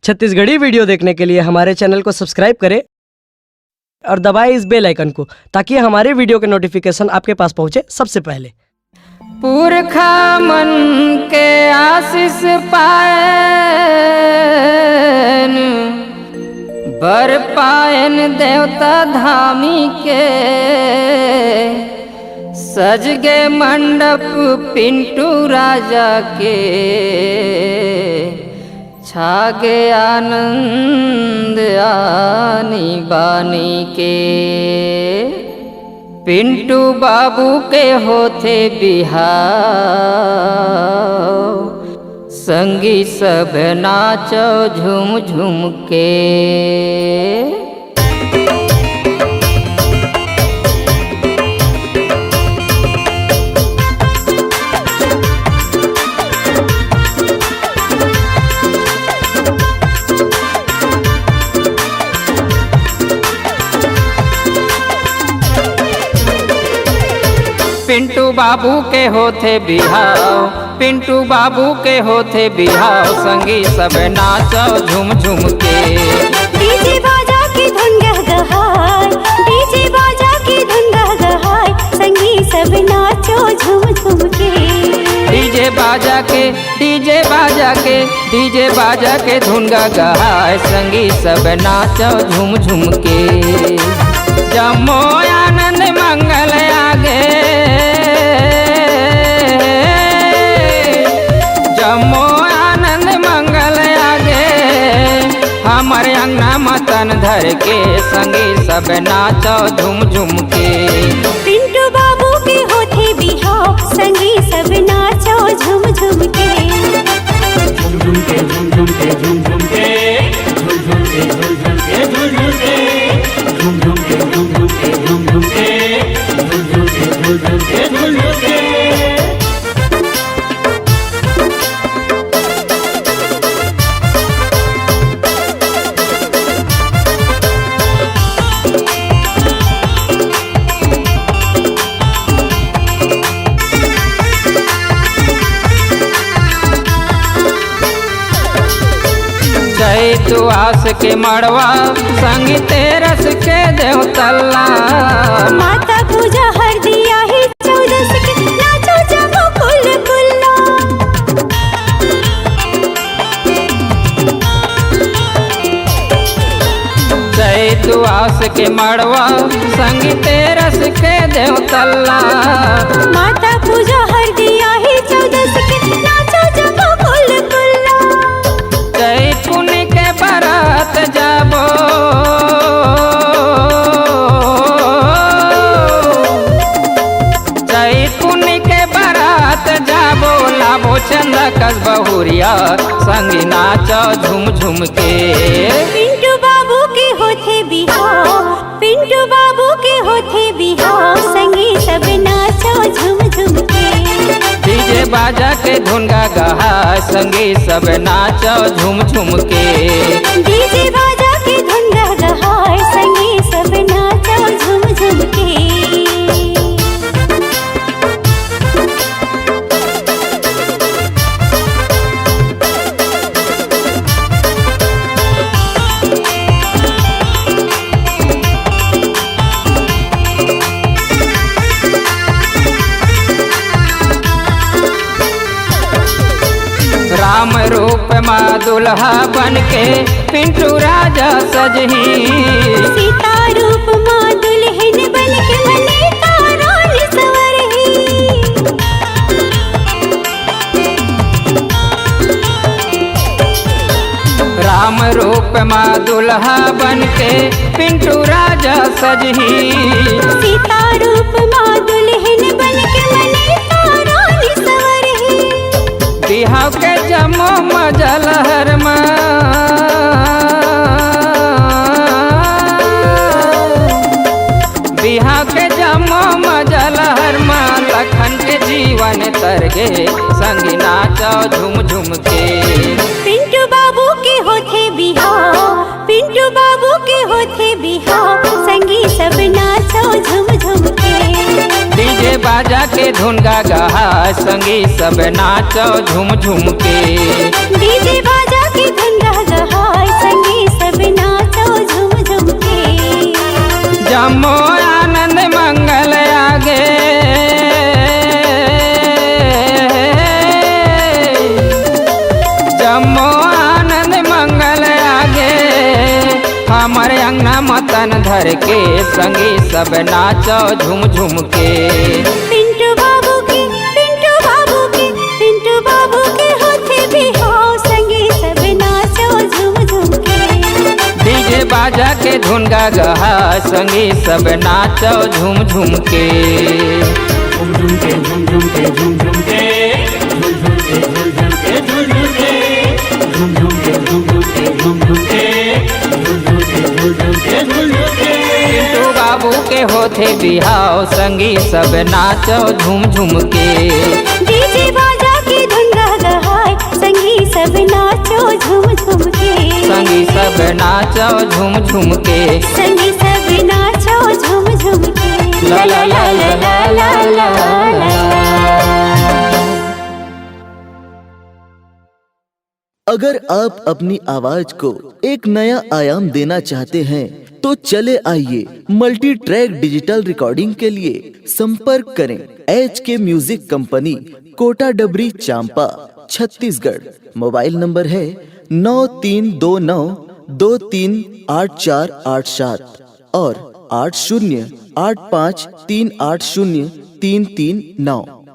Chhattisgarhi video देखने के लिए हमारे चैनल को सब्सक्राइब करें और दबाएं इस बेल आइकन को ताकि हमारे वीडियो के नोटिफिकेशन आपके पास पहुंचे सबसे पहले। पुरखा मन के आशीष पायन बर पायन देवता धामी के सज गे मंडप पिंटू राजा के छागे आनंद आनी बानी के। पिंटू बाबू के होते बिहाव संगी सब नाचो झूम झूम के। पिंटू बाबू के होते बिहाव, पिंटू बाबू के होते बिहाव संगी सब नाचो झूम झूम के। डीजे बाजा की धुन गहगहाय, डीजे बाजा की धुन गहगहाय संगी सब नाचो झूम झूम के। डीजे बाजा के डीजे बाजा के डीजे बाजा के धुन गहगहाय संगी सब नाचो झूम झूम के। जमो आनंद मंगल आगे, जमो आनंद मंगल आगे हमारे अंगना मतन धर के संगी सब नाचो झूम झूम के। पिंटू बाबू के होते बिहाव संगी सब नाचो झूम झूम के। झूम झूम के झूम झूम के झूम झूम के झूम झूम के झूम झूम के झूम झूम के झूम झूम के झूम झूम के झूम झूम के झूम झूम के झूम झूम के झूम झूम के। तू आस के मड़वा संग तेरस के देवतल्ला माता पूजा हर दिया ही 14 के नाचो जमो कुल कुल्ला। जय तू आस के मड़वा संग तेरस के देवतल्ला माता पूजा हर दिया ही 14 के नाचो जमो कुल कुल्ला। जय पुण्य के बरात जाबो, जय पुण्य के बरात जाबो लाबो चंदा कस बहुरिया संगी नाचो झूम झूम के। पिंटू बाबू के होते बिहाव, पिंटू बाबू के होते बिहाव संगी सब नाचो झूम झूम के। डीजे बाजा के धुन गहगहाय संगी सब नाचो झूम झूम के। डीजे बाजा की धुन गहगहाय संगी सब नाचो झूम झूम के। राम रूप माँ दुल्हा बन के पिंटू राजा सजही, सीता रूप माँ दुल्हन बन के मनीता रानी संवरही। राम रूप माँ दुल्हा बन के पिंटू राजा सजही, सीता रूप माँ दुल्हन बन के मनीता रानी संवरही। बिहाव के जमो मजलहर माँ, बिहाव के जमो मजलहर माँ लखन के जीवन तरगे संगी नाचो झूम झूम के। पिंटू बाबू के होते बिहाव, पिंटू बाबू के होते बिहाव संगी सब नाचो झूम झूम के। डीजे बाजा के धुन गहगहाय संगी सब नाचो झूम झूम के। डीजे बाजा की धुन गहगहाय हमारे अंगना मतन धर के संगी सब नाचो झूम झूम के। पिंटू बाबू के होते बिहाव संगी सब नाचो झूम झूम के। डीजे बाजा के धुन गहा संगी सब नाचो झूम झूम के। झूम झूम के झूम झूम के झूम झूम के झूम झूम के झूम झूम के झूम झूम के झूम झूम के झूम झूम के झूम झूम के झूम झूम के झूम झूम के झूम झूम के। पिंटू बाबू के होते बिहाव संगी सब नाचो झूम झूम के। डीजे बाजा की धुन गहाय संगी सब नाचो झूम झूम के। संगी सब नाचो झूम झूम के। संगी सब नाचो झूम झूम के। ला ला ला ला ला ला ला ला। अगर आप अपनी आवाज को एक नया आयाम देना चाहते हैं तो चले आइए मल्टी ट्रैक डिजिटल रिकॉर्डिंग के लिए संपर्क करें HK म्यूजिक कंपनी, कोटा डबरी, चांपा, छत्तीसगढ़। मोबाइल नंबर है 9329238487 और 8085380339।